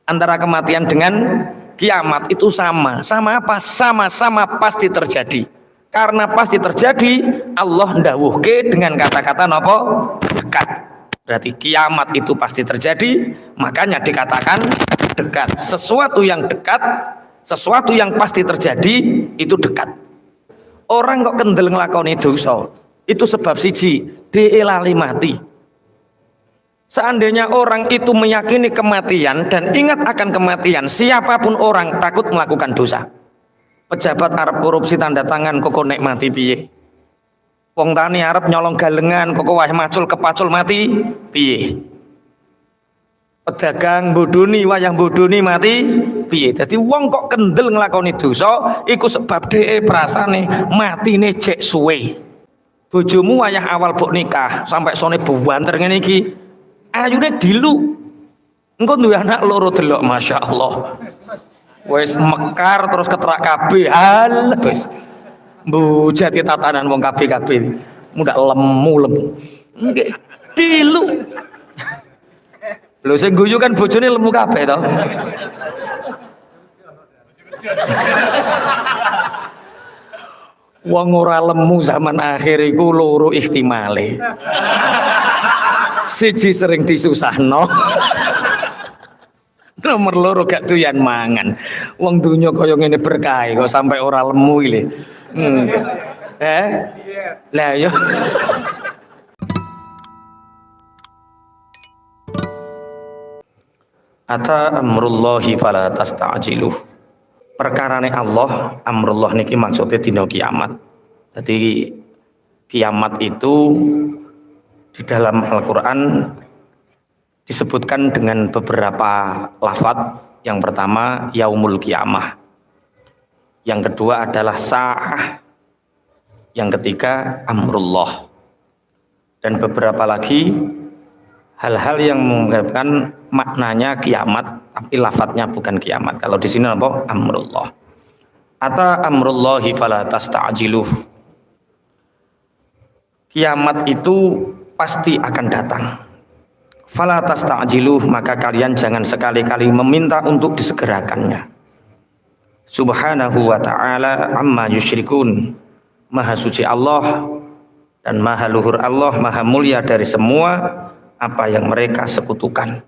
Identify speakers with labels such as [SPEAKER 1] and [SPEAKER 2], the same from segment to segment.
[SPEAKER 1] Antara kematian dengan kiamat itu sama. Sama apa? Sama-sama pasti terjadi. Karena pasti terjadi, Allah ndawuhke dengan kata-kata napa? Dekat. Berarti kiamat itu pasti terjadi, makanya dikatakan dekat. Sesuatu yang dekat, sesuatu yang pasti terjadi itu dekat. Orang kok kendel nglakoni dosa, itu sebab siji, dhewe lali mati. Seandainya orang itu meyakini kematian dan ingat akan kematian, siapapun orang takut melakukan dosa. Pejabat Arab korupsi tanda tangan kok nek mati piye? Wong tani Arab nyolong galengan kok wae macul kepacul mati piye? Pedagang bodoni wayang bodoni mati piye? Dadi wong kok kendel nglakoni dosa iku sebab dhek prasane matine jek suwe. Bojomu wayah awal bok nikah sampai sone buwanter ngene iki ayune dilu. Engko duwe anak loro delok masyaallah. Wes mekar terus keterak kabeh hal wis mbujati tatanan wong kabeh mudak lemu nggih dilu lho sing guyu kan bojone lemu kabeh to wong ora lemu zaman akhir iku loro ihtimale siji sering disusahno nomor loro gak doyan mangan. Wong dunya kaya ngene berkah kok sampai ora lemu iki. Lah yo. Ata amrullahi fala tasta'jiluh. Perkarane Allah, amrullah niki maksudnya dina kiamat. Jadi kiamat itu di dalam Al-Qur'an disebutkan dengan beberapa lafadz. Yang pertama yaumul kiamah, yang kedua adalah sa'ah, yang ketiga amrullah, dan beberapa lagi hal-hal yang mengungkapkan maknanya kiamat tapi lafadznya bukan kiamat. Kalau di sini apa? Amrullah. Ata amrullahi fala tasta'jiluh. Kiamat itu pasti akan datang. Fala tasta'jiluh, maka kalian jangan sekali-kali meminta untuk disegerakannya. Subhanahu wa ta'ala amma yusyrikun. Maha suci Allah dan maha luhur Allah, maha mulia dari semua apa yang mereka sekutukan.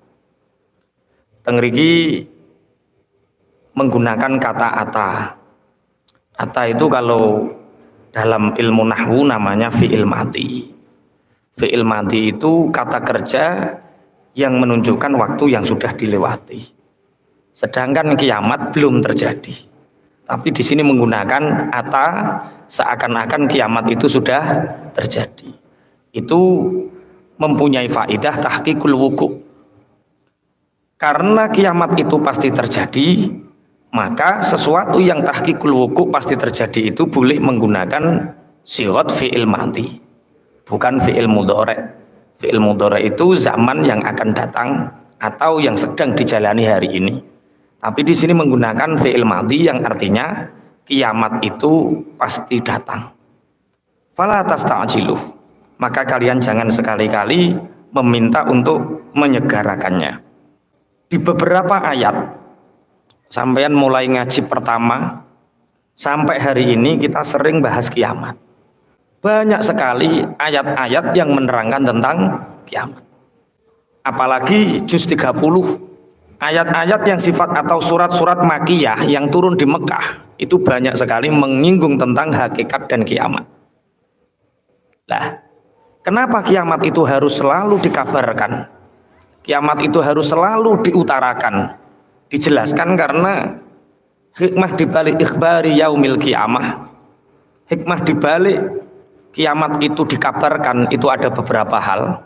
[SPEAKER 1] Tengriki menggunakan kata ata. Ata itu kalau dalam ilmu nahwu namanya fi'il mati. Fi'il mati itu kata kerja yang menunjukkan waktu yang sudah dilewati. Sedangkan kiamat belum terjadi. Tapi di sini menggunakan ata seakan-akan kiamat itu sudah terjadi. Itu mempunyai faidah tahqiqul wuqu'. Karena kiamat itu pasti terjadi, maka sesuatu yang tahqiqul wuqu' pasti terjadi itu boleh menggunakan sighat fi'il mati, bukan fi'il mudhari'. Fi'il mudhari' itu zaman yang akan datang atau yang sedang dijalani hari ini. Tapi di sini menggunakan fi'il madhi yang artinya kiamat itu pasti datang. Fala tasta'jiluh, maka kalian jangan sekali-kali meminta untuk menyegerakannya. Di beberapa ayat, sampean mulai ngaji pertama sampai hari ini kita sering bahas kiamat. Banyak sekali ayat-ayat yang menerangkan tentang kiamat. Apalagi juz 30, ayat-ayat yang sifat atau surat-surat Makkiyah yang turun di Mekah itu banyak sekali menyinggung tentang hakikat dan kiamat. Lah, kenapa kiamat itu harus selalu dikabarkan? Kiamat itu harus selalu diutarakan, dijelaskan karena hikmah dibalik ikhbari yaumil kiamah, hikmah dibalik kiamat itu dikabarkan itu ada beberapa hal.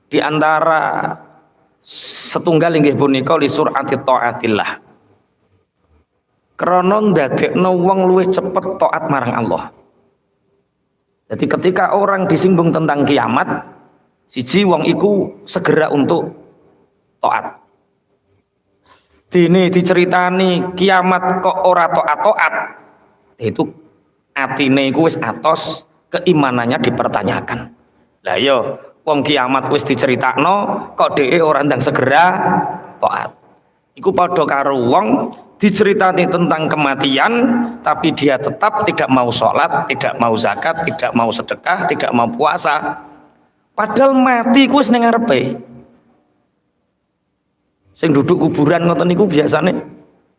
[SPEAKER 1] Di antara setunggal inggih punika li sur'ati taatillah. Krana ndadekno wong luwih cepet taat marang Allah. Jadi ketika orang disinggung tentang kiamat, siji wong iku segera untuk taat. Dene diceritani kiamat kok ora taat-taat, itu atine iku wis atos, keimanannya dipertanyakan. Lah yo wong kiamat wis diceritakno kok dhek ora ndang segera taat. Iku padha karo wong diceritani tentang kematian tapi dia tetap tidak mau sholat, tidak mau zakat, tidak mau sedekah, tidak mau puasa. Padahal mati ku wis ning ngarepe. Sing duduk kuburan ngoten niku biasane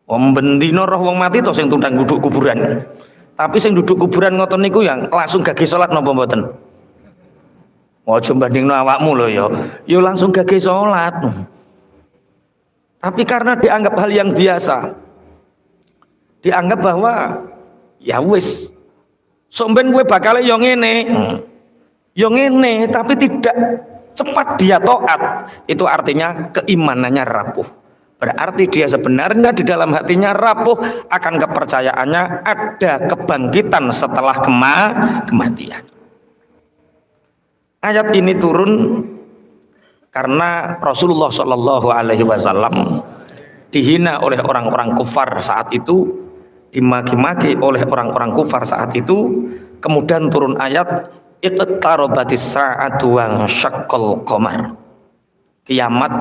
[SPEAKER 1] bendina roh wong mati to sing tundang duduk kuburan. Tapi sing duduk kuburan ngoten niku yang langsung gage salat napa mboten? Aja bandingno awakmu lho ya. Ya langsung gage salat. Tapi karena dianggap hal yang biasa, dianggap bahwa ya wis somben gue bakal yo ngene, tapi tidak cepat dia taat, itu artinya keimanannya rapuh. Berarti dia sebenarnya di dalam hatinya rapuh akan kepercayaannya ada kebangkitan setelah kematian. Ayat ini turun karena Rasulullah Shallallahu Alaihi Wasallam dihina oleh orang-orang kufar saat itu, dimaki-maki oleh orang-orang kufar saat itu, kemudian turun ayat iqtarabatis sa'atu wa syaqqal qamar. Kiamat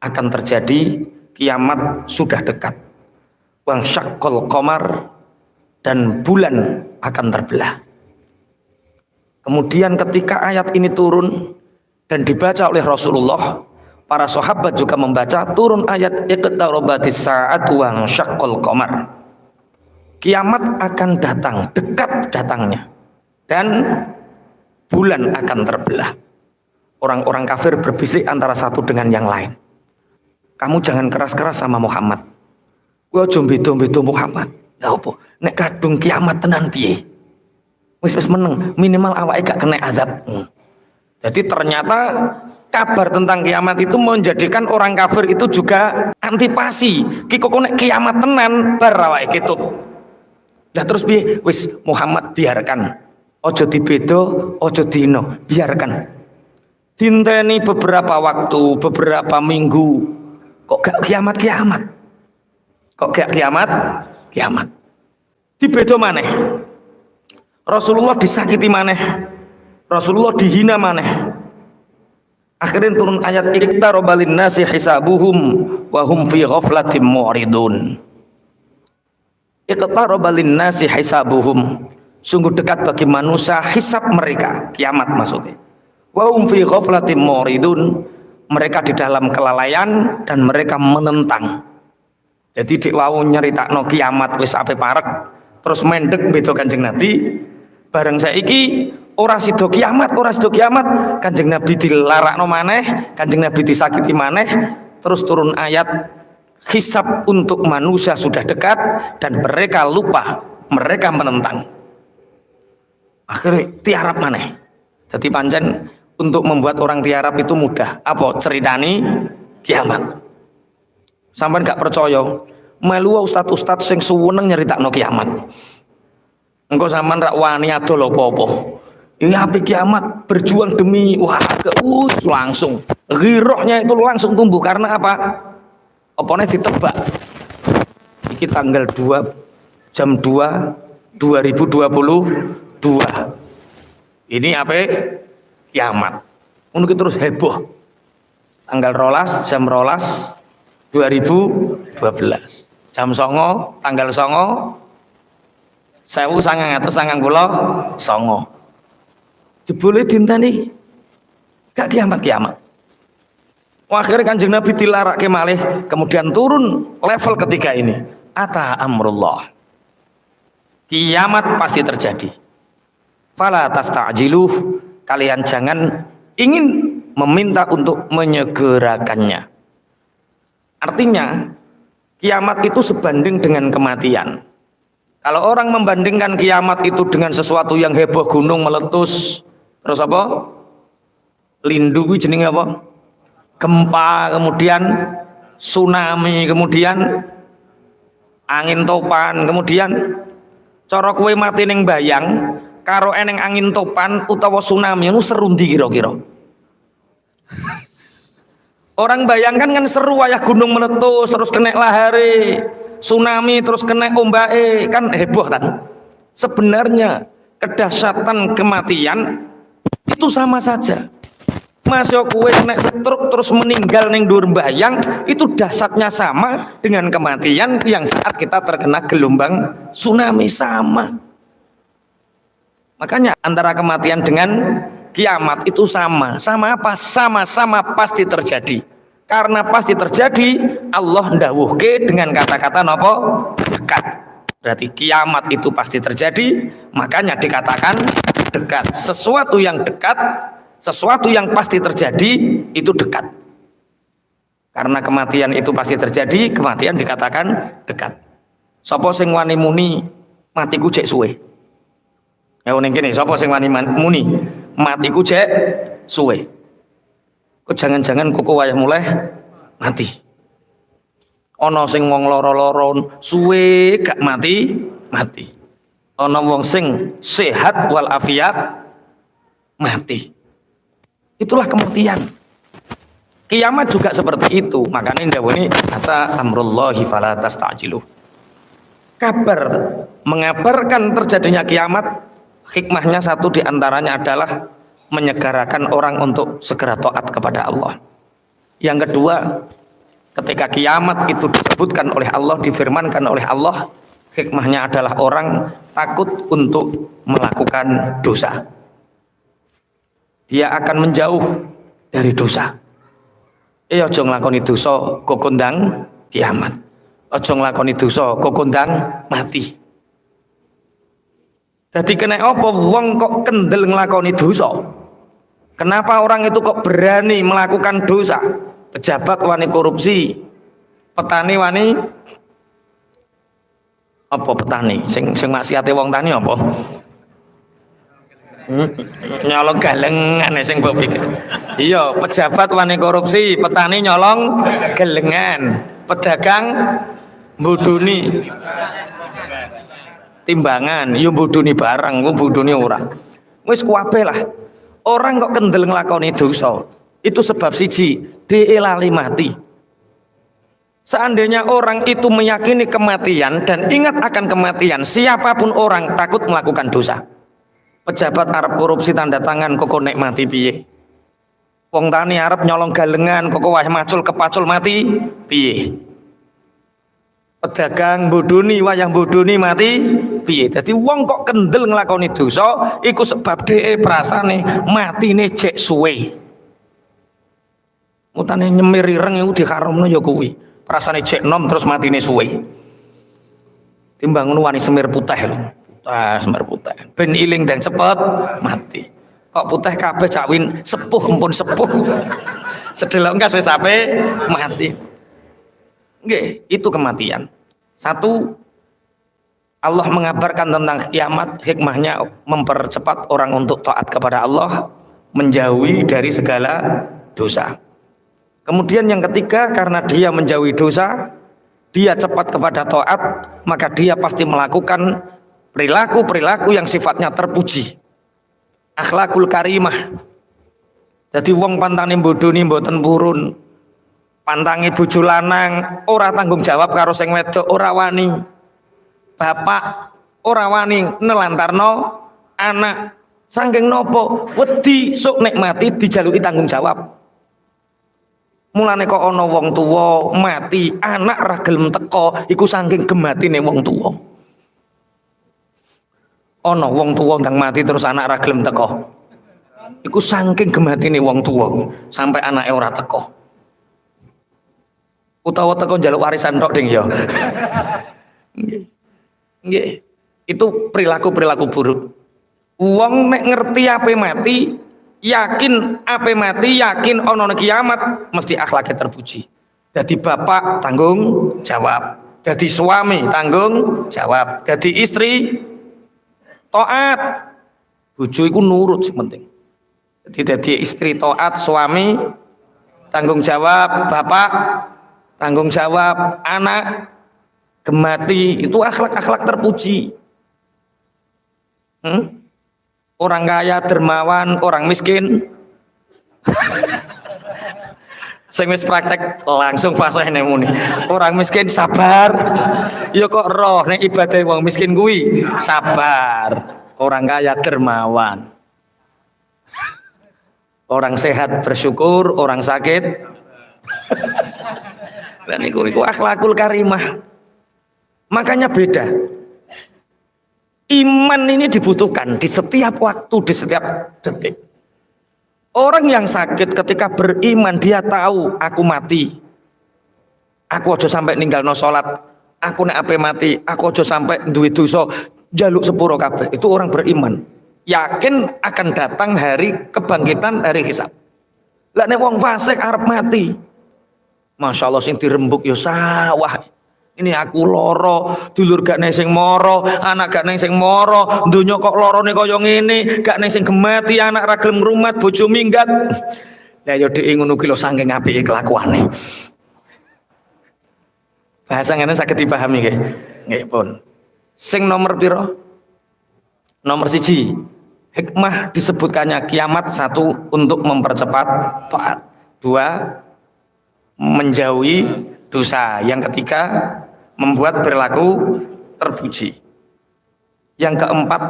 [SPEAKER 1] akan terjadi, kiamat sudah dekat. Wa syaqqal qamar, dan bulan akan terbelah. Kemudian ketika ayat ini turun dan dibaca oleh Rasulullah, para sahabat juga membaca, turun ayat iqtarabatis sa'atu wa syaqqal qamar. Kiamat akan datang, dekat datangnya, dan bulan akan terbelah. Orang-orang kafir berbisik antara satu dengan yang lain. Kamu jangan keras-keras sama Muhammad. Gua jombedo-bedo Muhammad. Ya apa? Nek kadung kiamat tenan piye? Wis meneng, minimal awake gak kena azab. Jadi ternyata kabar tentang kiamat itu menjadikan orang kafir itu juga antipasi. Ki kok nek kiamat tenan bar awake ketut. Lah terus piye? Wis Muhammad biarkan. Ojo dibedo, ojo dino, biarkan. Dinteni beberapa waktu, beberapa minggu. Kok gak kiamat-kiamat? Kok gak kiamat? Dibedo maneh. Rasulullah disakiti maneh. Rasulullah dihina maneh. Akhirnya turun ayat iqtaraba lin-nasi hisabuhum wa hum fi ghaflatin mu'ridun. Iqtaraba lin-nasi hisabuhum. Sungguh dekat bagi manusia hisab mereka, kiamat maksudnya. Wa hum fi ghaflatin mu'ridun. Mereka di dalam kelalaian dan mereka menentang. Jadi dik wau nyeritakno kiamat wis ape parek, terus mendek beda Kanjeng Nabi. Bareng saiki ora sida kiamat, Kanjeng Nabi dilarakno maneh, Kanjeng Nabi disakiti maneh, terus turun ayat hisab untuk manusia sudah dekat dan mereka lupa, mereka menentang. Akhirnya tiarap maneh. Jadi pancen untuk membuat orang tiarap itu mudah. Apa ceritani kiamat. Sampeyan gak percaya, melu ustad-ustad sing suweneng nyeritakno kiamat. Engkau sampean rak wani adol apa-apa. Ini api kiamat, berjuang demi langsung. Girohnya itu langsung tumbuh karena apa? Opone ditebak. Iki tanggal 2 jam 2 2022. Ini apa? Kiamat. Mungkin terus heboh. Tanggal 12 jam 12 2012. Jam 09 tanggal 09 1999. Jebule dinteni gak kiamat. Akhirnya Kanjeng Nabi dilarake malih, kemudian turun level ketiga ini. Ata amrullah. Kiamat pasti terjadi. Fala tasta'jiluh, kalian jangan ingin meminta untuk menyegerakannya. Artinya kiamat itu sebanding dengan kematian. Kalau orang membandingkan kiamat itu dengan sesuatu yang heboh, gunung meletus, terus apa? Lindu kuwi jenenge apa? Gempa, kemudian tsunami, kemudian angin topan, kemudian cara kowe mati ning bayang karo eneng angin topan utawa tsunami itu seru ndi kira-kira? Orang bayangkan kan seru ayah gunung meletus terus kena lahare, tsunami terus kena ombake, kan heboh kan. Sebenarnya kedahsyatan kematian itu sama saja. Mas yo kowe nek stroke terus meninggal ning dhuwur mbayang itu dahsyatnya sama dengan kematian yang saat kita terkena gelombang tsunami sama. Makanya antara kematian dengan kiamat itu sama. Sama apa? Sama-sama pasti terjadi. Karena pasti terjadi, Allah ndawuhke dengan kata-kata napa? Dekat. Berarti kiamat itu pasti terjadi, makanya dikatakan dekat. Sesuatu yang dekat, sesuatu yang pasti terjadi itu dekat. Karena kematian itu pasti terjadi, kematian dikatakan dekat. Sapa sing wani muni matiku jek suwe? Ya ning kene sapa sing wani muni matiku jek suwe? Kok jangan-jangan koko wayah mulai mati. Ana sing wong lara-lara suwe gak mati. Ana wong sing sehat wal afiat mati. Itulah kematian. Kiamat juga seperti itu. Makanya ndawuhne kata amrullahi fala tastajilu. Kabar mengabarkan terjadinya kiamat, hikmahnya satu diantaranya adalah menyegerakan orang untuk segera taat kepada Allah. Yang kedua, ketika kiamat itu disebutkan oleh Allah, difirmankan oleh Allah, hikmahnya adalah orang takut untuk melakukan dosa. Dia akan menjauh dari dosa. Aja nglakoni dosa kok kondang kiamat. Aja nglakoni dosa kok kondang mati. Jadi kena apa wong kok kendel nglakoni dosa? Kenapa orang itu kok berani melakukan dosa? Pejabat wani korupsi, petani wani apa petani? Sing maksiate wong tani apa? Nyolong galengan sing mbok pikir. Iya, pejabat wani korupsi, petani nyolong galengan, pedagang mbuduni timbangan, yo mbuduni barang, mbuduni ora. Wis kuwabe lah. Orang kok kendel nglakoni dosa. Itu sebab siji, dhewe lali mati. Seandainya orang itu meyakini kematian dan ingat akan kematian, siapapun orang takut melakukan dosa. Pejabat Arab korupsi tanda tangan kok nek mati piye? Wong tani Arab nyolong galengan kok wah macul kepacul mati piye? Pedagang bodoni wayang bodoni mati piye? Jadi wong kok kendel nglakoni dosa iku sebab dhek prasane matine jek suwe. Mutane nyemir ireng iku diharamno ya kuwi. Prasane jek nom terus matine suwe. Timbang ngono wani semir putih lho. Semir putih. Ben iling dan cepet mati. Kok putih kabeh cak win sepuh empun sepuh. Sedelok enggak wis sampe mati. Nggih, itu kematian. Satu, Allah mengabarkan tentang kiamat, hikmahnya mempercepat orang untuk taat kepada Allah, menjauhi dari segala dosa. Kemudian yang ketiga, karena dia menjauhi dosa, dia cepat kepada taat, maka dia pasti melakukan perilaku-perilaku yang sifatnya terpuji. Akhlakul karimah. Jadi wong pantane bodoni mboten purun. Pantangi bojo lanang ora tanggung jawab karo sing wedok, ora wani. Bapak ora wani nelantarno anak. Saking nopo? Wedi sok nek mati dijaluki tanggung jawab. Mulane kok ana wong tuwa mati, anak ra gelem teko, iku saking gematine wong tuwa. Ana wong tuwa ndang mati terus anak ra gelem teko. Iku saking gematine wong tuwa sampai anake ora teko. Utawa teko njaluk warisan tok ding ya. Nggih. Itu perilaku-perilaku buruk. Wong nek ngerti ape mati, yakin ape mati, yakin ana kiamat, mesti akhlaknya terpuji. Jadi bapak tanggung jawab, jadi suami tanggung jawab, jadi istri taat. Bojo iku nurut sing penting. Jadi istri taat, suami tanggung jawab, bapak tanggung jawab, anak gemati, itu akhlak-akhlak terpuji. Orang kaya dermawan, orang miskin sing wis praktek langsung fasihne muni. Orang miskin sabar. Ya kok roh nek ibadah wong miskin kuwi sabar. Orang kaya dermawan. Orang sehat bersyukur, orang sakit. Dan iku akhlakul karimah. Makanya beda. Iman ini dibutuhkan di setiap waktu, di setiap detik. Orang yang sakit ketika beriman dia tahu aku mati. Aku aja sampai ninggal no sholat. Aku nek ape mati, aku aja sampai duwe dosa jaluk sepuro kabeh. Itu orang beriman. Yakin akan datang hari kebangkitan, hari hisab. Lah nek wong fasik arep mati. Masya Allah sing dirembuk yo sawah. Ini aku loro, dulur gak neng sing moro, anak gak neng sing moro, dunya kok lorone kaya ngene, gak neng sing gemati, anak ra gelem ngrumat, bojo minggat. Lah yo dhek ngono ki lho saking apike kelakuane. Bahasa ngene saged dipahami nggih. Nggih pun. Sing nomor pira? Nomor 1. Hikmah disebutkannya kiamat. 1 untuk mempercepat taat. 2 menjauhi dosa. Yang ketiga membuat perilaku terpuji. Yang keempat,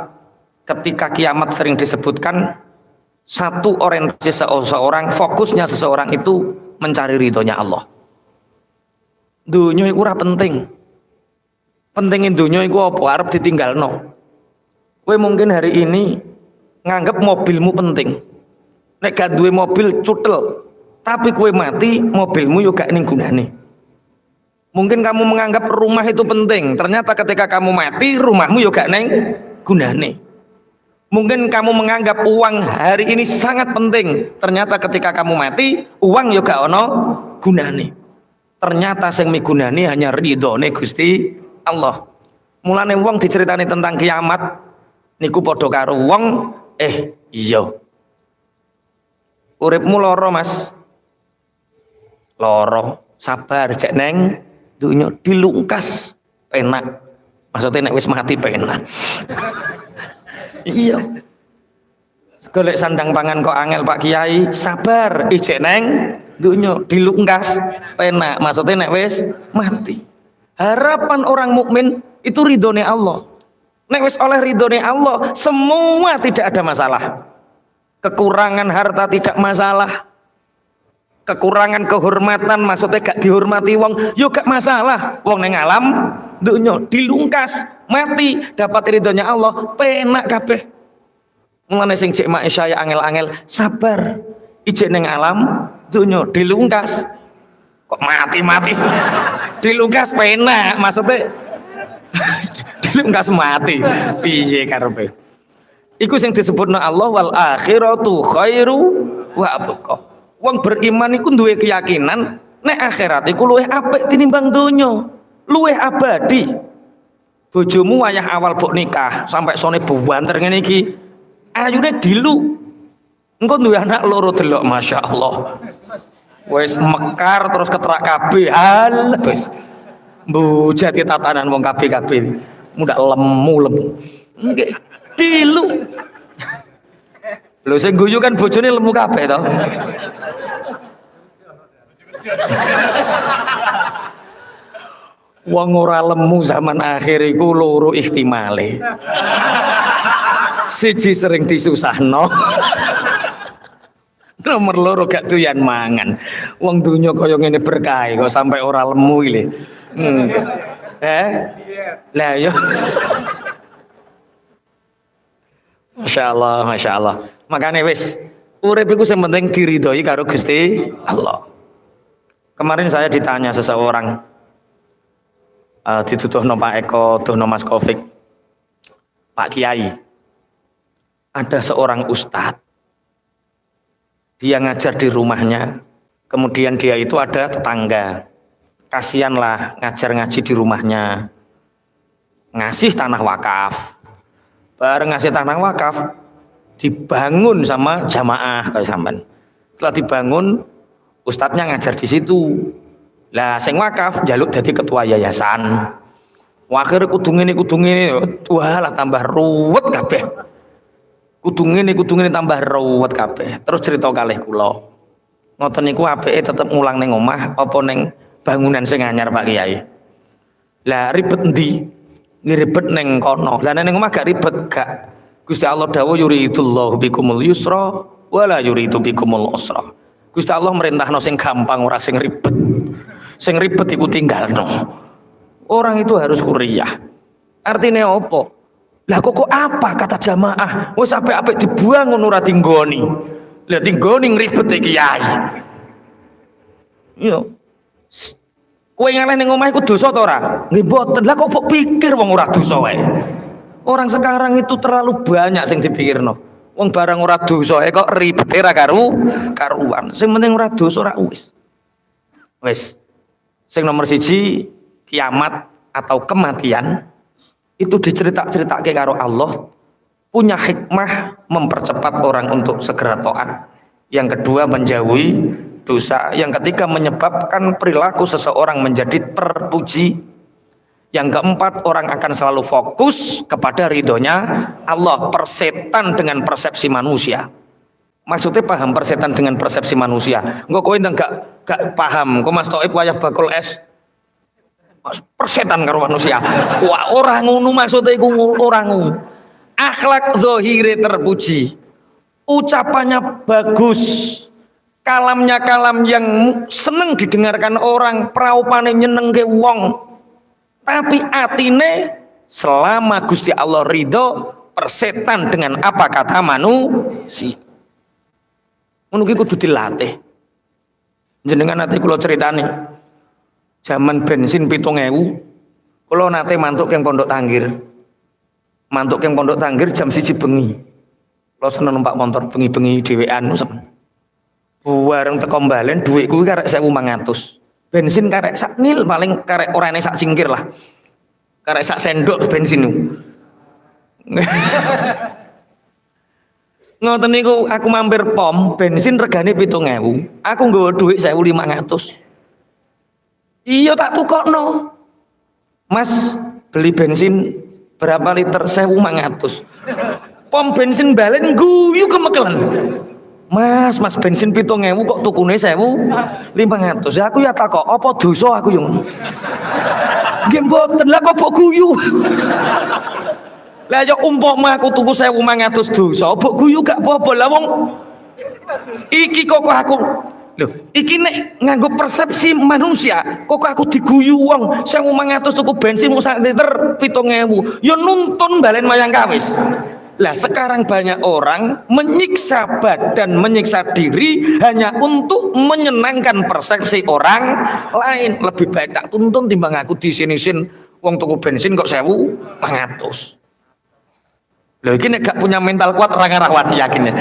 [SPEAKER 1] ketika kiamat sering disebutkan, 1 orientasi seseorang, fokusnya seseorang itu mencari ridhonya Allah. Dunia itu ora penting. Pentingin dunia itu apa? Arep ditinggalno. Kowe mungkin hari ini nganggep mobilmu penting. Nek gak duwe mobil cutel, tapi kowe mati mobilmu yo gak ning gunane. Mungkin kamu menganggap rumah itu penting, ternyata ketika kamu mati rumahmu juga gak neng gunane. Mungkin kamu menganggap uang hari ini sangat penting, ternyata ketika kamu mati uang juga ono gunane. Ternyata sing migunani hanya ridhone Gusti Allah. Mulane wong diceritani tentang kiamat niku padha karo wong iya. Uripmu loro Mas. Loro, sabar cek neng dunya dilungkas penak. Maksudnya nek wis mati penak. Iya. Golek sandang pangan kok angel Pak Kiai, sabar ijek neng dunya dilungkas penak. Maksudnya nek wis mati. Harapan orang mukmin itu ridhone Allah. Nek wis oleh ridhone Allah, semua tidak ada masalah. Kekurangan harta tidak masalah. Kekurangan kehormatan maksudnya gak dihormati wong yo gak masalah. Wong ning alam dunya dilungkas mati dapat ridhonya Allah penak kabeh. Mulane sing cek mak saya angel-angel sabar ijek ning alam dunya dilungkas kok mati-mati dilungkas penak maksudnya dilungkas mati piye karepe. Iku sing disebutna Allah wal akhiratu khairu wa abqa. Wong beriman iku duwe keyakinan nek akhirat iku luwih apik tinimbang donya, luwih abadi. Bojomu wayah awal bok nikah sampai sone buwanter ngene iki, ayune dilu. Engko duwe anak loro delok masyaallah. Wis mekar terus ketrak kabeh, hal wis. Mbujat tatanan wong kabeh-kabeh. Mudak lemu. Nggih, dilu. Lho sing guyu kan bojone lemu kabeh to. Wong ora lemu zaman akhir iku loro ihtimale. Siji sering disusahno. Nomor loro gak doyan mangan. Wong donya kaya ngene berkah kok sampai ora lemu iki. Lah yo. Masya Allah. Makanya wis urip iku sing penting diridhoi karo Gusti Allah. Kemarin saya ditanya seseorang dituduhno Pak Eko, tuduhno Mas Kofik, Pak Kiai, ada seorang ustadz, dia ngajar di rumahnya, kemudian dia itu ada tetangga, kasihanlah ngajar ngaji di rumahnya, ngasih tanah wakaf, bareng ngasih tanah wakaf, dibangun sama jamaah kayak sampean. Setelah dibangun, ustadznya ngajar di situ. Lah sing wakaf njaluk dadi ketua yayasan. Akhire kudu ngene, wah lah tambah ruwet kabeh. Kudu ngene tambah ruwet kabeh. Terus cerita kalih kula. Ngoten niku apike tetep ngulang ning omah apa ning bangunan sing anyar Pak Kiai. Lah ribet endi? Ribet ning kono. Lah ning omah gak ribet gak. Gusti Allah dawuh yuridullahu bikumul yusra wala yuridu bikumul usra. Gusti Allah merintahno sing gampang ora sing ribet. Sing ribet iku tinggalno. Orang itu harus huriyah. Artinya apa? Lah kok apa kata jamaah? Wis apik-apik dibuang ngono ora tinggoni. Lah tinggoni ngribet kiai. Yo. Kowe ngaleh ning omah iku dosa ta ora? Nggih mboten. Lah kok pikir wong ora dosa wae. Orang sekarang itu terlalu banyak sing dipikirno. Wong barang ora dosa kok ribete ra karuan. Sing penting ora dosa ora wis. Wis. Sing nomor 1 kiamat atau kematian itu dicerita-ceritake karo Allah punya hikmah mempercepat orang untuk segera taat. Yang kedua menjauhi dosa. Yang ketiga menyebabkan perilaku seseorang menjadi terpuji. Yang keempat orang akan selalu fokus kepada ridhonya Allah. Persetan dengan persepsi manusia. Maksudnya paham persetan dengan persepsi manusia. Engko kowe gak paham. Kok Mas Thaib wayah bakul es persetan karo manusia. Wah, orang ngono maksudnya iku orang ngono. Akhlak zahire terpuji. Ucapannya bagus. Kalamnya kalam yang seneng didengarkan orang, praupane nyenengke wong. Tapi atine selama Gusti Allah ridho persetan dengan apa kata manusia. Ngono ki kudu dilatih. Jenengan nate kula critani. Zaman bensin 7.000, kula nate mantuk keng Pondok Tanggir. Mantuk keng Pondok Tanggir jam 1 bengi. Kula seneng numpak motor bengi-bengi dhewean seneng. Bareng teko mbalen dhuwit kuwi karek 1.500. Bensin karek sak nil paling karek orane sak cingkir lah. Karek sak sendok bensin niku. Ngoten niku aku mampir pom, bensin regane 7.000. Aku nggawa dhuwit 1.500. Iya tak tukokno. Mas, beli bensin berapa liter? 1.500. Pom bensin balen guyu kemekelen. Mas bensin 7.000 kok tukune 1.500. Ya aku ya takok, apa dosa aku yo. Nggih mboten, lah kok mbok guyu. Lah yo umpama aku tuku 1.500 dosa, mbok guyu gak apa-apa. Lah wong iki kok aku loh, iki nek nganggo persepsi manusia, kok aku diguyu wong 1.500 tuku bensin sak liter 7.000. Yo nuntun balen wayang kawis. Lah sekarang banyak orang menyiksa badan, menyiksa diri hanya untuk menyenangkan persepsi orang lain. Lebih baik tak tuntun timbang aku disinisin wong tuku bensin kok 1.500. Loh iki nek gak punya mental kuat ora ngarawani yakin.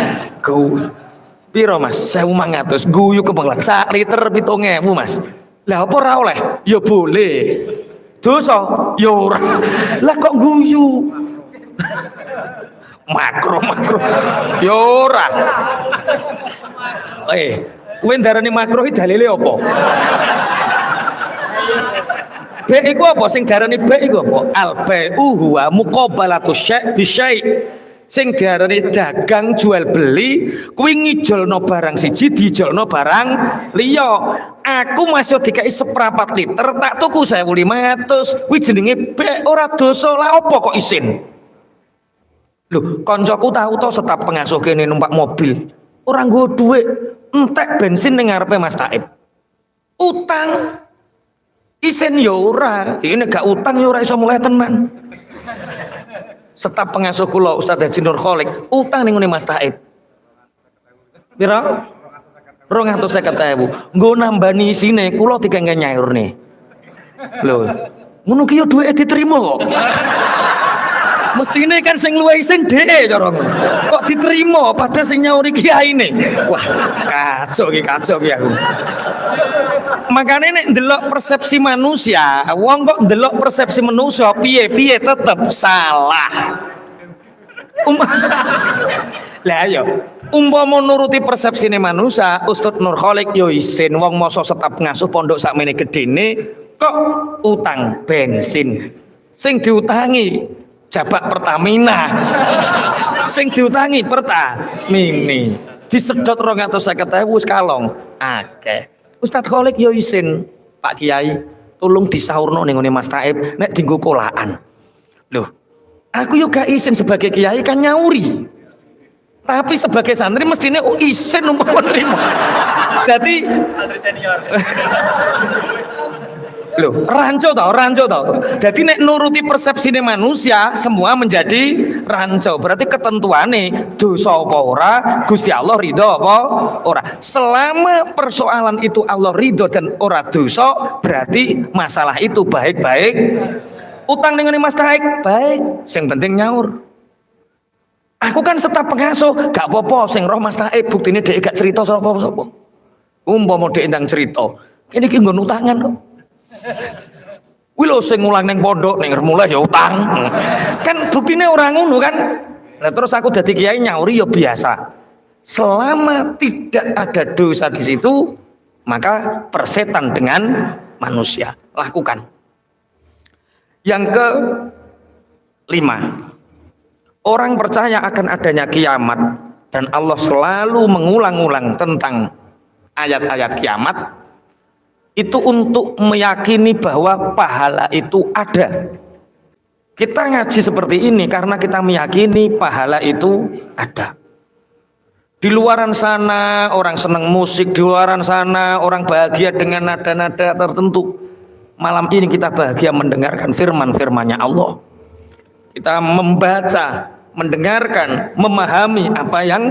[SPEAKER 1] Piro Mas? 1.500 guyu kebelan sak liter 7.000 Mas. Lah apa ora oleh? Ya boleh. Dosa? Ya ora. Lah kok guyu? Makro. Ya ora. Kowe ndarani makro iki dalile apa? B iku apa? Sing darani B iku apa? Al-bai'u huwa muqabalatu syai' bi syai'. Sing diarani dagang jual beli kuwi ngijolno barang siji dijolno barang liya. Aku masih dikai seprapat liter tak tuku 1.500 kuwi jenenge bek ora dosa. Lah apa kok isin? Lho, koncoku tahu to setap pengasuh kene numpak mobil ora nggo dhuwit entek bensin ning ngarepe Mas Taib. Utang isin ya ora. Iki gak utang ya ora iso mulai tenan. Setap pengasuh kula Ustaz Haji Nur Kholik utang ning ngene Mas Taib. Pira? 250.000. Nggo nambani isine kula dikengken nyaurne. Lho, ngono ki yo duwike diterima kok. Mestine kan sing luwih isin dhek cara ngono. Kok diterima padahal sing nyauri kiyaine. Wah, kacau ki aku. Makanya nek ndelok persepsi manusia, wong kok ndelok persepsi manusia piye tetep salah. Lah ayo, umpama nuruti persepsine manusia, Ustaz Nur Kholik yo isin wong masa setap ngasuh pondok sakmene gedene kok utang bensin. Sing diutangi jabak Pertamina. Sing diutangi Pertamini. Disedot 250.000 wis kalong. Akeh. Ustadz Kholik yo isin, Pak Kiai, tolong disaurno ning ngene Mas Taib nek dienggo kolaan. Loh, aku yo gak isin sebagai kiai kan nyauri. Tapi sebagai santri mestinya isin umpama nerima. Jadi
[SPEAKER 2] Santri senior.
[SPEAKER 1] loh, rancu tau. Jadi nek nuruti persepsi manusia semua menjadi rancu. Berarti ketentuannya dosa apa ora, Gusti Allah ridho apa ora. Selama persoalan itu Allah ridho dan ora dosa, berarti masalah itu baik-baik. Utang dengan Mas Taik baik, yang penting nyaur. Aku kan setap pengasuh, gak apa-apa. Sing roh Mas Taik buktine dhek gak cerita sapa-sapa. Umpama dhek ndang cerita, kene iki nggon utangan kok. Wih lo sing ngulang neng pondok neng mulai ya utang. Kan buktinya orang ngono kan. Nah, terus aku jadi kiai nyauri ya biasa. Selama tidak ada dosa di situ, maka persetan dengan manusia. Lakukan. Yang ke-5, orang percaya akan adanya kiamat dan Allah selalu mengulang-ulang tentang ayat-ayat kiamat. Itu untuk meyakini bahwa pahala itu ada. Kita ngaji seperti ini karena kita meyakini pahala itu ada. Di luaran sana orang senang musik, di luaran sana orang bahagia dengan nada-nada tertentu. Malam ini kita bahagia mendengarkan firman-firmannya Allah. Kita membaca, mendengarkan, memahami apa yang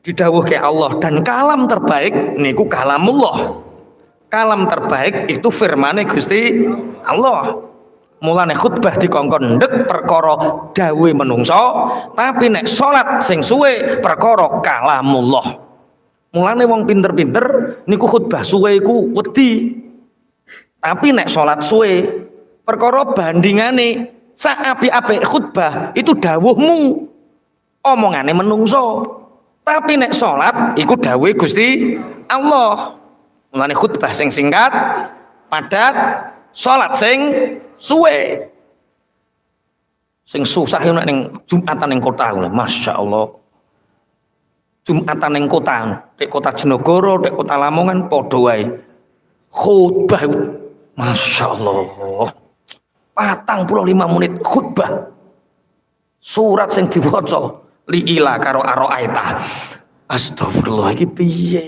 [SPEAKER 1] didhawuhke Allah, dan kalam terbaik niku kalamullah. Kalam terbaik itu firmane Gusti Allah. Mulane khutbah dikongkon ndek perkara dawe menungso, tapi nek salat sing suwe perkara kalamullah. Mulane wong pinter-pinter niku khutbah suwe iku wedi. Tapi nek salat suwe perkara bandingane sak apik-apik khutbah itu dawuhmu. Omongane menungso. Tapi nek salat iku dawe Gusti Allah. Mulane khutbah sing singkat, padat, salat sing suwe. Sing susah yo nek ning Jumatan ning kota, Masya Allah. Jumatan ning kota, nek kota Jenogoro, nek kota Lamongan padha wae. Khutbah Masya Allah. 45 menit khutbah. Surat sing diwaca liila karo aroaita. Astagfirullah iki piye?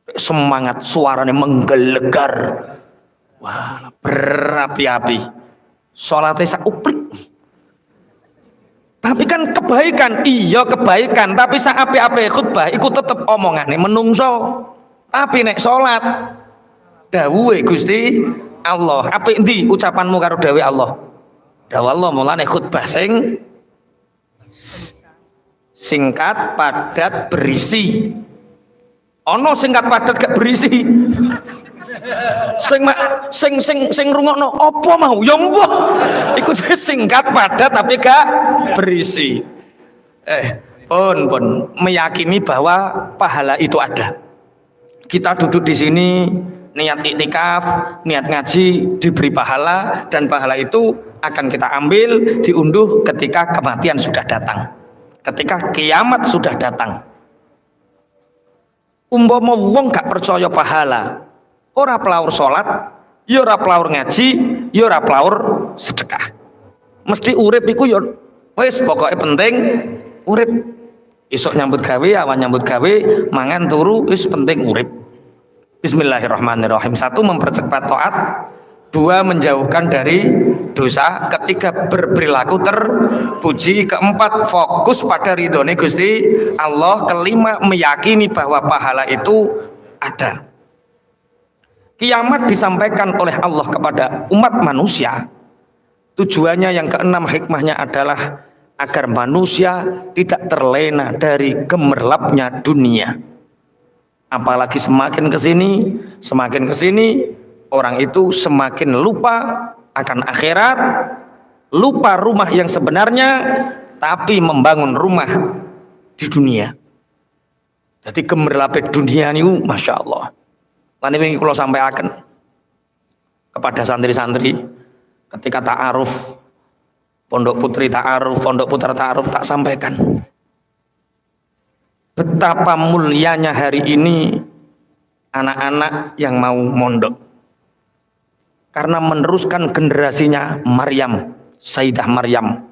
[SPEAKER 1] Semangat suaranya menggelegar, wah berapi-api, sholatnya sauplik. Tapi kan kebaikan, iya kebaikan, tapi saapi-api khutbah ikut tetep omongannya menungso. Tapi nek sholat dawuhe Gusti Allah, apa endi ucapanmu karo dawuhe Allah? Dawuh Allah mulane khutbah sing singkat, padat, berisi. Ono singkat padat gak berisi. Sing rungokno apa mau ya mbah. Iku singkat padat tapi gak berisi. Pun meyakini bahwa pahala itu ada. Kita duduk di sini niat iktikaf, niat ngaji diberi pahala, dan pahala itu akan kita ambil diunduh ketika kematian sudah datang. Ketika kiamat sudah datang. Umpama wong gak percaya pahala, ora pelaur salat, ya ora pelaur ngaji, ya ora pelaur sedekah. Mesti urip iku ya wis pokoke penting urip. Esuk nyambut gawe, awan nyambut gawe, mangan turu wis penting urip. Bismillahirrahmanirrahim. 1, mempercepat taat. 2, menjauhkan dari dosa. 3, berperilaku terpuji. 4, fokus pada ridhone Gusti Allah. 5, meyakini bahwa pahala itu ada. Kiamat disampaikan oleh Allah kepada umat manusia. Tujuannya yang ke-6, hikmahnya adalah agar manusia tidak terlena dari gemerlapnya dunia. Apalagi semakin kesini orang itu semakin lupa akan akhirat, lupa rumah yang sebenarnya, tapi membangun rumah di dunia. Jadi gemerlapet dunia ini, Masya Allah. Lan ini kalau sampai akan kepada santri-santri ketika ta'aruf, pondok putri ta'aruf, pondok putra ta'aruf, tak sampaikan betapa mulianya hari ini anak-anak yang mau mondok, karena meneruskan generasinya Maryam, Sayyidah Maryam.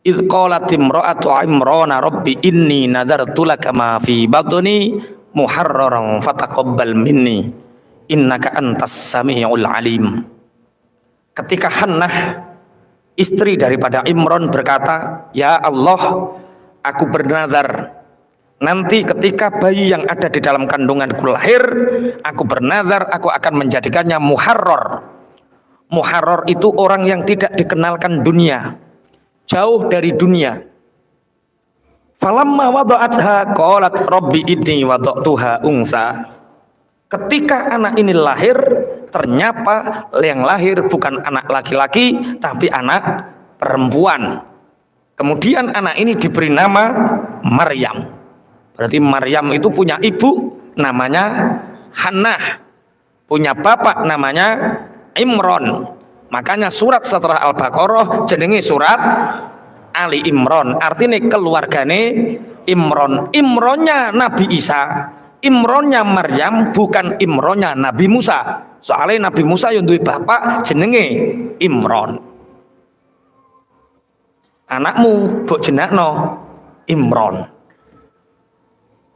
[SPEAKER 1] idz qalat imra'atu Imran rabbi inni nadartu laka ma fi batni muharraran fataqabbal minni innaka antas samiul alim. Ketika Hannah istri daripada Imran berkata, ya Allah, aku bernazar nanti ketika bayi yang ada di dalam kandunganku lahir, aku bernazar aku akan menjadikannya muharrar. Muharrar itu orang yang tidak dikenalkan dunia, jauh dari dunia. Falamma wada'atha qalat rabbi inni wada'tuha unsa. Ketika anak ini lahir, ternyata yang lahir bukan anak laki-laki tapi anak perempuan. Kemudian anak ini diberi nama Maryam. Berarti Maryam itu punya ibu namanya Hannah, punya bapak namanya Imran. Makanya surat setelah Al-Baqarah jenenge surat Ali Imran, artinya keluargane Imran. Imronnya Nabi Isa, Imronnya Maryam, bukan Imronnya Nabi Musa. Soalnya Nabi Musa yang duwe bapak jenenge Imran. Anakmu mbok jenakno Imran.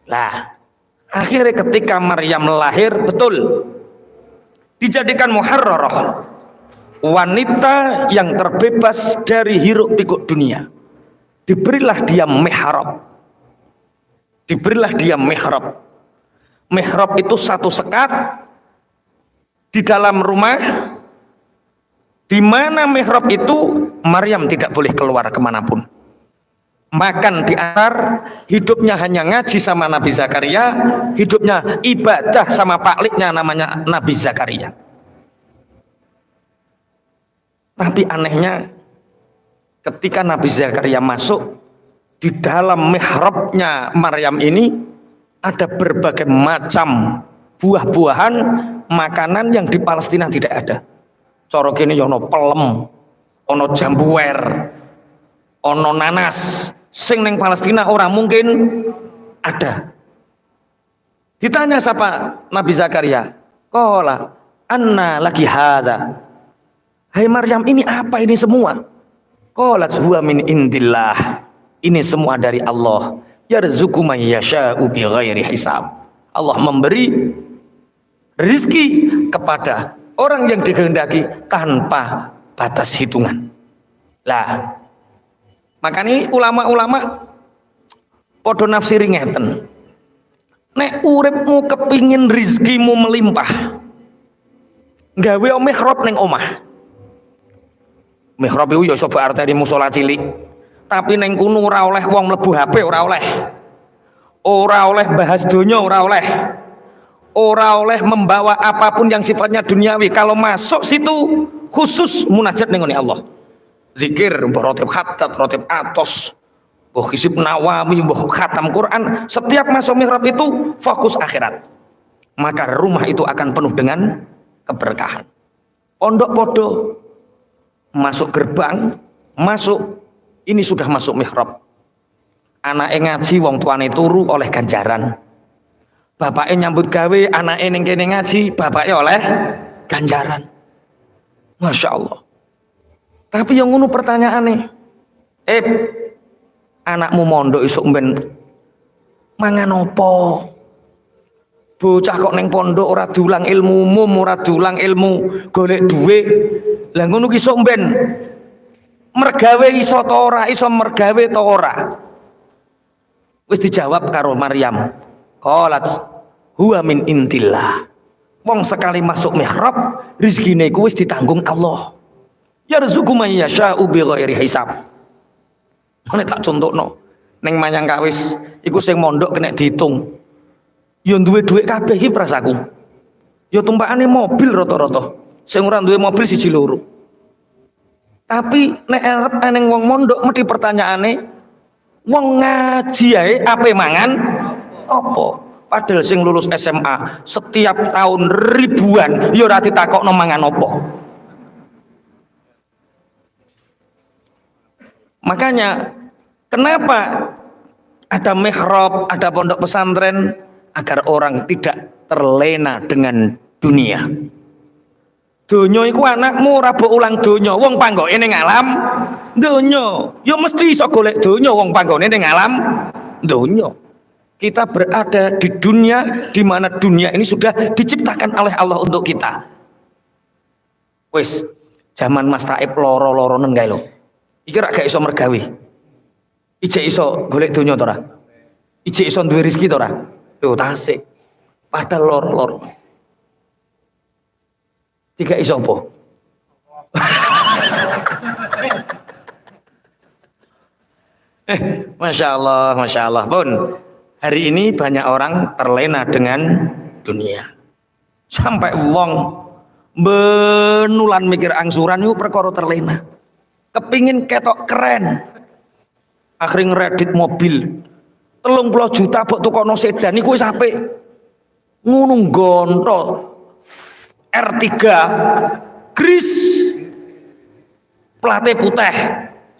[SPEAKER 1] Lah, akhirnya ketika Maryam lahir, betul dijadikan muharrarah, wanita yang terbebas dari hiruk pikuk dunia. Diberilah dia mihrab. Diberilah dia mihrab. Mihrab itu satu sekat di dalam rumah, di mana mihrab itu Maryam tidak boleh keluar kemanapun. Makan di antar, hidupnya hanya ngaji sama Nabi Zakaria, hidupnya ibadah sama pakliknya namanya Nabi Zakaria. Tapi anehnya ketika Nabi Zakaria masuk, di dalam mihrabnya Maryam ini ada berbagai macam buah-buahan, makanan yang di Palestina tidak ada. Corok ini ono pelem, ono jambuwer, ono nanas. Sing neng Palestina orang mungkin ada. Ditanya siapa Nabi Zakaria, qala anna laki hadza. Hai Maryam, ini apa ini semua? Qalat huwa min indillah. Ini semua dari Allah. Yarzuqu man yasha'u bighairi hisab. Allah memberi rizki kepada orang yang dikehendaki tanpa batas hitungan. Lah, makanya ulama-ulama podo nafsiri ngeten. Nek uripmu kepingin rizkimu melimpah, gawe mihrab ning omah. Mihrab itu ya coba artine musola cilik, tapi ning kono ora oleh wong mlebu HP, ora oleh. Ora oleh bahas donya, ora oleh. Ora oleh membawa apapun yang sifatnya duniawi. Kalau masuk situ khusus munajat ning Allah. Zikir, mbah rotib khatat, rotib atos, mbah hisib nawawi, mbah khatam Quran. Setiap masuk mihrab itu fokus akhirat. Maka rumah itu akan penuh dengan keberkahan. Pondok podo masuk gerbang, masuk ini sudah masuk mihrab. Anaknya ngaji, wong tuane turu oleh ganjaran. Bapaknya nyambut gawe, anaknya ning kene ngaji, bapaknya oleh ganjaran. Masya Allah. Tapi yang ngono pertanyaane, anakmu mondok isuk mben mangan opo? Bocah kok neng pondok ora dulang ilmu umum, ora dulang ilmu golek duit. Lah ngono ki isuk mben mergawe iso ta ora, iso mergawe ta ora? Wis dijawab karo Maryam. Qalat huwa min indillah. Wong sekali masuk mihrab, rezekine iku wis ditanggung Allah. Yarzuqu man yasha'u bighairi hisab. Nek tak contohno, ning Manyang Kawis iku sing mondok kena diitung. Ya duwe dhuwit kabeh iki prasaku. Ya tumpakane mobil rata-rata. Sing ora duwe mobil siji loro. Tapi nek arep eneng wong mondok mesti pertanyaane, wong ngaji ae ape mangan apa? Padahal sing lulus SMA setiap tahun ribuan ya ora ditakokno mangan apa. Makanya kenapa ada mihrab, ada pondok pesantren, agar orang tidak terlena dengan dunia. Donya iku anakmu ora mbok ulang donya, wong panggoke ning alam donya, ya mesti iso golek donya wong panggone ning alam donya. Kita berada di dunia di mana dunia ini sudah diciptakan oleh Allah untuk kita. Wis, zaman Mas Taib loro-loro nenggae lho. Iki rak gak iso mergawe. Ijek iso golek donya to ora? Ijek iso duwe rezeki to ora? Lho tasik. Padahal loro-loro. Tiga iso apa? Masya Allah pun hari ini banyak orang terlena dengan dunia sampai wong benulan mikir angsuran itu perkara terlena kepingin ketok keren akhirnya ngeredit mobil 30 juta buat tukono sedan itu sampai ngunung gonto R3 gris plate putih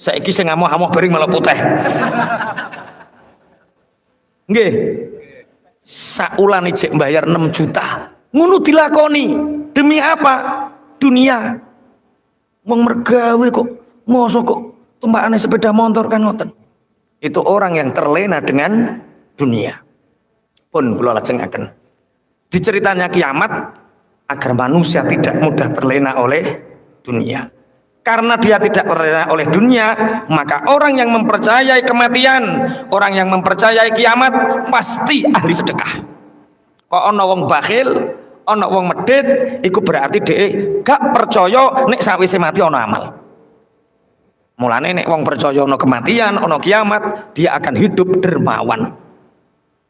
[SPEAKER 1] saiki sing amoh-amoh bareng malah putih. Nggih. Saulane jek bayar 6 juta. Ngono dilakoni. Demi apa? Dunia. Wong mergawe kok mosok kok tumpakane sepeda motor kan ngoten. Itu orang yang terlena dengan dunia. Pun kula lajengaken. Diceritanya kiamat agar manusia tidak mudah terlena oleh dunia. Karena dia tidak terlena oleh dunia, maka orang yang mempercayai kematian, orang yang mempercayai kiamat pasti ahli sedekah. Kok ana wong bakhil, ana wong medhit, iku berarti dhek gak percaya nek sawise mati ana amal. Mulane nek wong percaya ana kematian, ana kiamat, dia akan hidup dermawan.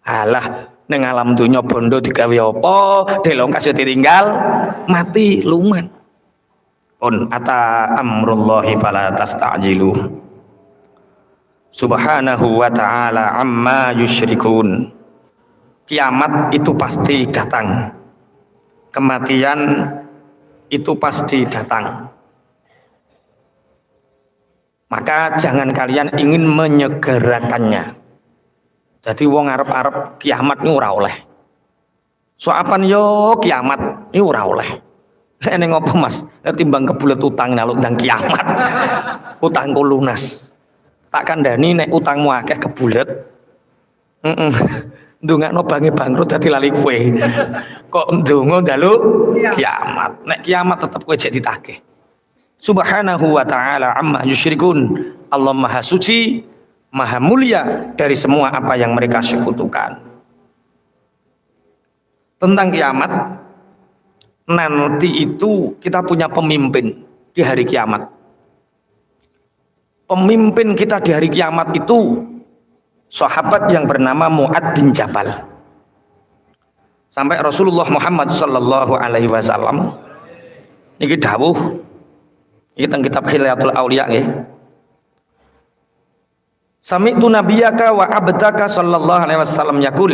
[SPEAKER 1] Halah ning alam donya bondo digawe apa, delong kasih ditinggal mati luman. On ata amrullahi fala tasta'jilu. Subhanahu wa ta'ala amma yusyrikun. Kiamat itu pasti datang. Kematian itu pasti datang. Maka jangan kalian ingin menyegerakannya. Jadi wong arep-arep kiamat ini ora oleh. Soapan yo kiamat ini ora oleh. Ini ngopo mas? Timbang kebulet utang naluk ndang kiamat. Utangku lunas. Tak kandhani nek utangmu akeh kebulet. Ndongakno bange bangkrut dadi lali kowe. Kok ndonga njaluk kiamat. Nek kiamat tetep kowe jek ditagih. Subhanahu wa ta'ala amma yusyrikun. Allah Maha Suci, Maha Mulia dari semua apa yang mereka sekutukan. Tentang kiamat, nanti itu kita punya pemimpin di hari kiamat. Pemimpin kita di hari kiamat itu sahabat yang bernama Mu'ad bin Jabal. Sampai Rasulullah Muhammad sallallahu alaihi wasallam niki dawuh iki teng kitab Hilyatul Auliya nggih. Sami'tu nabiyaka wa abdaka sallallahu alaihi wasallam yaqul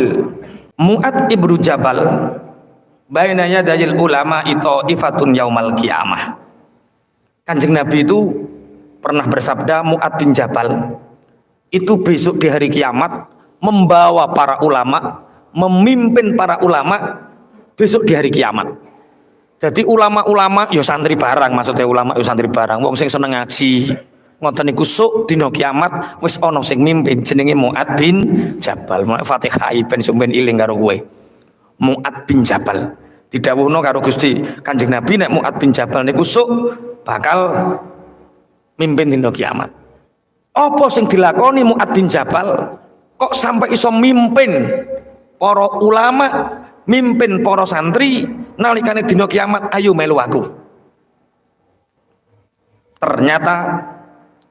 [SPEAKER 1] Mu'ad ibnu Jabal baina yadayil ulama ifatun yaumal qiyamah. Kanjeng Nabi itu pernah bersabda, Mu'ad bin Jabal itu besok di hari kiamat membawa para ulama, memimpin para ulama besok di hari kiamat. Jadi ulama-ulama yo santri barang, maksudnya ulama yo santri barang, wong sing seneng ngaji ngoten niku sok dina kiamat wis ana sing mimpin jenenge Mu'ad bin Jabal. Mulai Fatihah ben sampeyan iling karo kowe. Mu'ad bin Jabal didhawuhno karo Gusti Kanjeng Nabi nek Mu'ad bin Jabal niku sok bakal mimpin dina kiamat. Apa sing dilakoni Mu'ad bin Jabal kok sampai iso mimpin para ulama, mimpin para santri nalikane dina kiamat? Ayo melu aku. Ternyata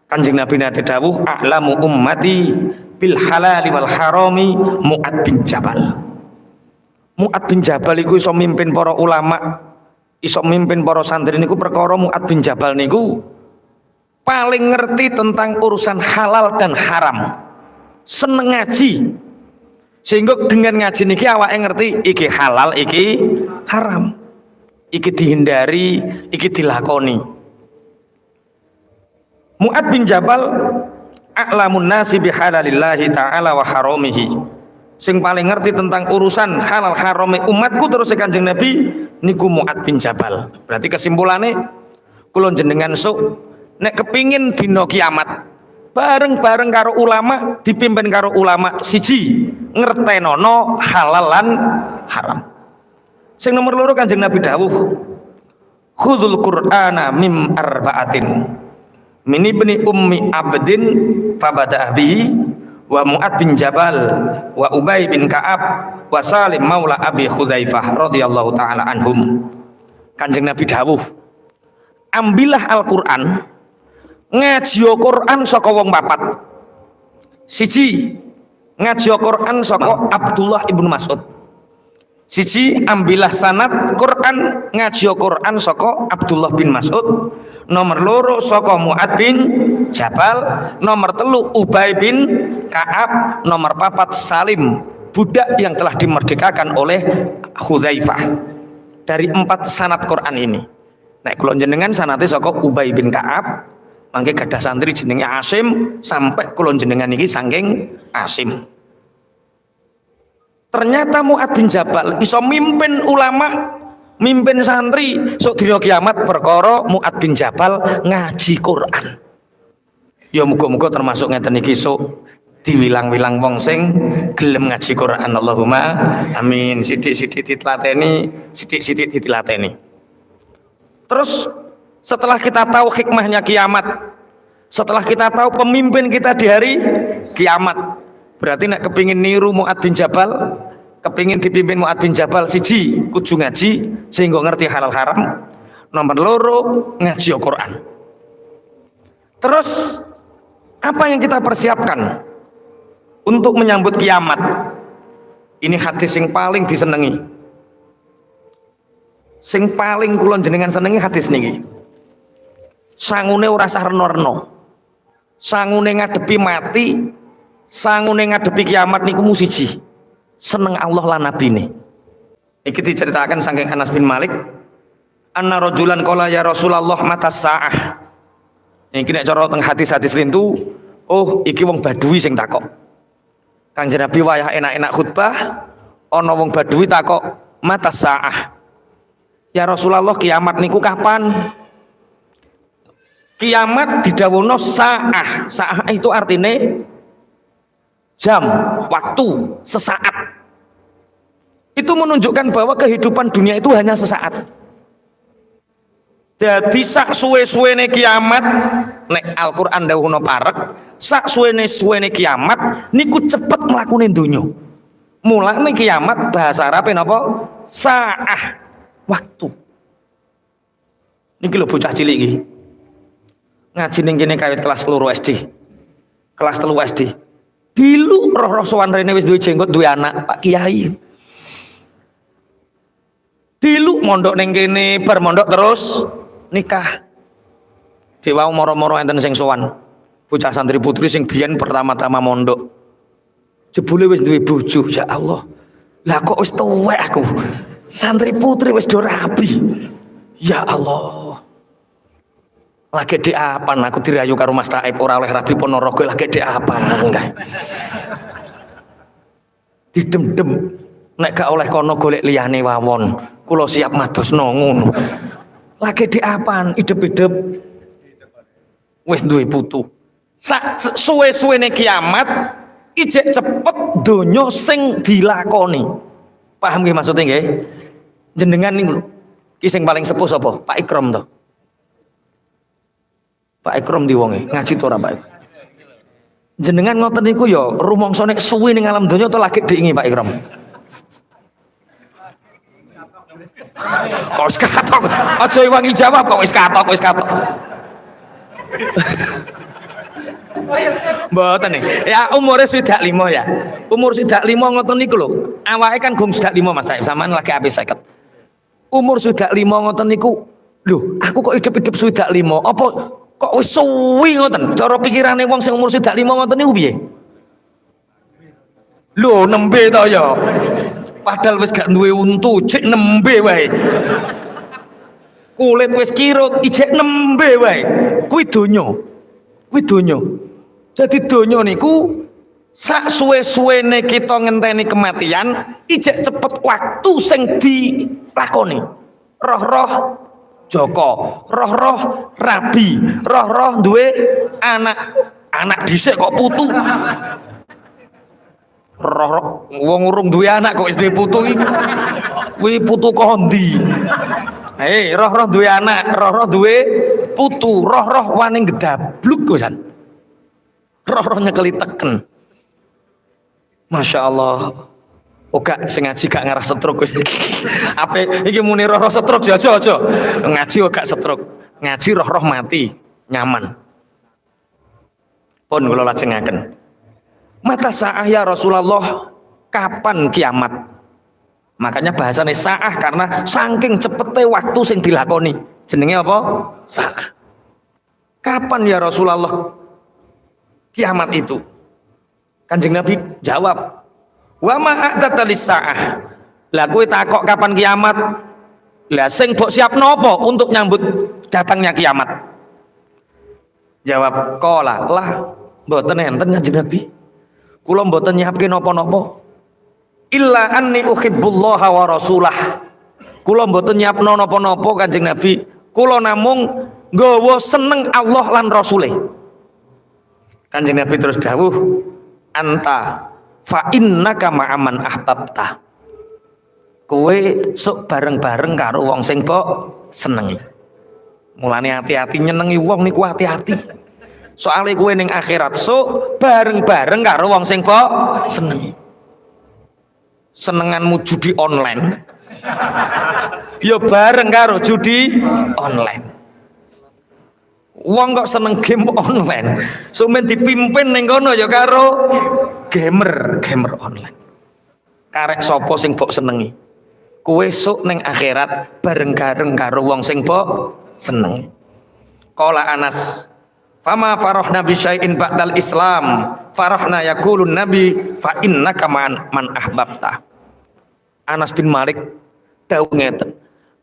[SPEAKER 1] Kanjeng Nabi nate dawuh a'lamu ummati bil halali wal harami Mu'ad bin Jabal. Mu'ad bin Jabal iku iso mimpin para ulama, iso mimpin para santri niku perkara Mu'ad bin Jabal niku paling ngerti tentang urusan halal dan haram. Seneng ngaji. Sehingga dengan ngaji niki awake ngerti iki halal, iki haram. Iki dihindari, iki dilakoni. Mu'ad bin Jabal a'lamun nasi bihalalillahi ta'ala wa haramihi. Sing paling ngerti tentang urusan halal harame umatku terus Kanjeng Nabi niku Mu'ad bin Jabal. Berarti kesimpulannya kula jenengan sok nek kepingin dina kiamat bareng-bareng karo ulama, dipimpin karo ulama, siji ngertenono halal lan haram. Sing nomor loro Kanjeng Nabi dawuh, khudzul qur'ana mim arba'atin min ibni ummi abdin fabada'ah bihi wa Mu'ad bin Jabal wa Ubay bin Ka'ab wa Salim maula Abi Khuzaifah radhiyallahu taala anhum. Kanjeng Nabi dawuh, ambillah Al-Qur'an, ngaji Al-Qur'an saka wong papat. Siji ngaji Al-Qur'an saka Abdullah ibnu Mas'ud. Siji ambillah sanad Quran, ngaji Quran saka Abdullah bin Mas'ud. Nomor loro saka Mu'ad bin Jabal. Nomor telu Ubay bin Ka'ab. Nomor papat Salim, budak yang telah dimerdekakan oleh Khuzaifah. Dari 4 sanad Quran ini, nek kula jenengan sanate saka Ubay bin Ka'ab, mangke gadah santri jenenge Asim, sampai kula jenengan iki saking Asim. Ternyata Mu'ad bin Jabal bisa mimpin ulama, mimpin santri sok dina kiamat perkara Mu'ad bin Jabal ngaji Quran. Ya muga-muga termasuk ngeten iki sok diwilang-wilang wong sing gelem ngaji Quran. Allahumma amin. Sithik-sithik ditlateni, sithik-sithik dilateni. Terus setelah kita tahu hikmahnya kiamat, setelah kita tahu pemimpin kita di hari kiamat, berarti nek kepingin niru Mu'ad bin Jabal, kepingin dipimpin Mu'ad bin Jabal, siji kudu ngaji sehingga ngerti halal haram. Nomor loro ngaji Al-Quran. Terus apa yang kita persiapkan untuk menyambut kiamat? Ini hadis yang paling disenengi, sing paling kula jenengan senengi hadis niki. Sangune ora sah reno-reno, sangune ngadepi mati, sangune ngadepi kiamat niku musiji seneng Allah lan nabine. Iki diceritakan saking Anas bin Malik, anna rajulan qala ya Rasulullah mata saah. Iki nek cara teng hadis-hadis rintu, oh iki wong Badui sing takok. Kanjeng Nabi wayah enak-enak khutbah, ana wong Badui takok mata saah. Ya Rasulullah, kiamat niku kapan? Kiamat didhawuhna saah. Saah itu artinya jam, waktu, sesaat. Itu menunjukkan bahwa kehidupan dunia itu hanya sesaat. Jadi sak suwe-suwene kiamat, nek Al-Qur'an dawuhna parek, sak suwene kiamat niku cepet mlakune donya. Mulane kiamat bahasa Arabe napa? Saah, waktu. Niki lho bocah cilik iki. Ngaji ning kene kawit kelas 2 SD. Kelas 3 SD. Dilu roh-roh sowan rene wis duwe jenggot, duwe anak, Pak Kiai. Dilu mondok ning kene, bar mondok terus nikah. Dewa moro-moro enten sing sowan. Bocah santri putri sing biyen pertama-tama mondok. Jebule wis duwe bojo, ya Allah. Lah kok wis tuwek aku. Santri putri wis do rabi. Ya Allah. Lagi di apan aku dirayu karo Mas Taib ora oleh Rabi Ponorogo, lagi di apan enggak. Didem-dem nek gak oleh kono golek liyane wawon, kula siap madosno ngono. Lagi di apan idep-idep wis duwe putu. Sak suwe-suwene kiamat ijek cepet donya sing dilakoni. Paham nggih maksudnya nggih? Jenengan niku ki sing paling sepuh sapa? Pak Ikram to. Pak Ikram di wonge ngaji to ora Pak? Jenengan ngoten niku ya rumangsa nek suwi ning alam donya to lagi diingi Pak Ikram. Kok wis katok, aja wangi jawab kok wis katok. Mboten nih. Ya umure swidak 5 ya. Umur swidak 5 ngoten niku lho. Awake kan gum swidak 5 Mas Saib, sampean lagi habis 50. Umur swidak 5 ngoten niku. Lho, aku kok hidup-hidup swidak 5. Apa kok wis suwi ngoten? Cara pikirane wong sing umur swidak 5 ngoten niku piye? Lho, nembe to ya. Padahal wis gak duwe untu, cek nembe wae. Kulit wis kirut, ijek nembe wae. Kuwi donya. Kuwi donya. Dadi donya niku sak suwe-suwene kita ngenteni kematian, ijek cepet waktu sing dilakoni. Roh-roh Joko, roh-roh rabi, roh-roh duwe anak dhisik kok putu. Roh wong urung duwe anak kok wis duwe putu iki. Kuwi putu kondi. Roh-roh duwe anak, roh-roh duwe putu, roh-roh wani gedabluk pisan. Roh-roh nyekeli teken. Masya Allah. Oh gak sengaji gak ngarah stroke wis. Apa iki muni roh-roh stroke aja. Ngaji kok gak stroke. Ngaji roh-roh mati, nyaman. Pun kula lajengaken. Mata sa'ah ya Rasulullah, kapan kiamat? Makanya bahasane sa'ah karena saking cepete waktu sing dilakoni. Jenenge apa? Sa'ah. Kapan ya Rasulullah kiamat itu? Kanjeng Nabi jawab, wa ma'atat lis-sa'ah. Lah kowe takok kapan kiamat? Lah sing mbok siapno apa untuk nyambut datangnya kiamat? Jawab, qala lah mboten enten Kanjeng Nabi. Kula mboten nyiapke napa-napa. Illa anni uhibbullaha wa rasulah. Kula mboten nyiapno napa-napa Kanjeng Nabi. Kula namung nggawa seneng Allah lan Rasule. Kanjeng Nabi terus dawuh, anta fa innaka ma'aman ahbabta. Kowe sok bareng-bareng karo wong sing mbok senengi. Mulane hati-hati nyenengi wong niku hati-hati. Soale kowe ning akhirat sok bareng-bareng karo wong sing mbok senengi. Senenganmu judi online. Ya bareng karo judi online. Wong kok seneng game online. Sumen dipimpin ning kono ya karo gamer online. Karek sapa sing mbok senengi? Kowe sok ning akhirat bareng-bareng karo wong sing mbok seneng. Qala Anas, fama farahna bi syai'in ba'dal Islam, farahna yaqulun nabi fa innaka man ahbabta. Anas bin Malik dawuh ngeten,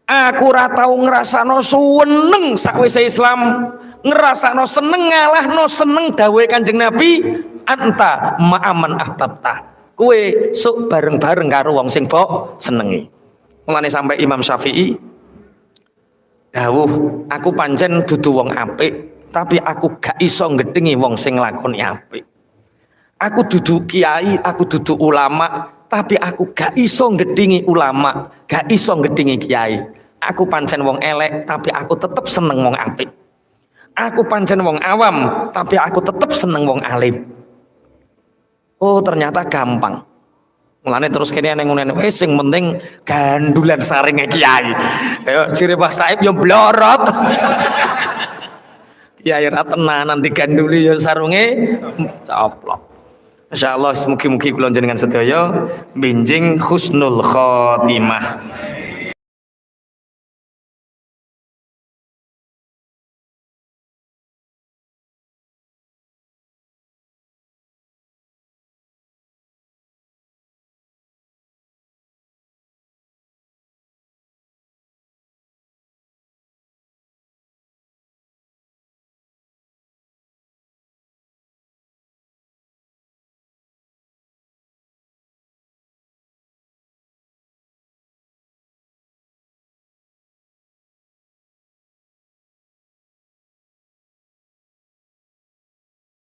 [SPEAKER 1] aku ora tau ngrasakno suweneng sakwise Islam, ngrasakno seneng ngalahno seneng dawuhe Kanjeng Nabi, anta ma'aman ahbabta. Kowe sok bareng-bareng karo wong sing mbok senengi. Mulane sampai Imam Syafi'i dawuh, aku pancen dudu wong apik, tapi aku gak iso ngedhengi wong sing nglakoni apik. Aku dudu kiai, aku dudu ulama, tapi aku gak iso ngedhingi ulama, gak iso ngedhingi kiai. Aku pancen wong elek, tapi aku tetep seneng wong apik. Aku pancen wong awam, tapi aku tetep seneng wong alim. Oh ternyata gampang. Mulane terus kene neng ngene wis sing penting gandulan saringe kiai. Ayo ciri Mas Taib yo blorot. Kiai ra tenanan diganduli yo sarunge coplok. Insyaallah mugi-mugi kula jenengan sedaya benjing husnul khotimah.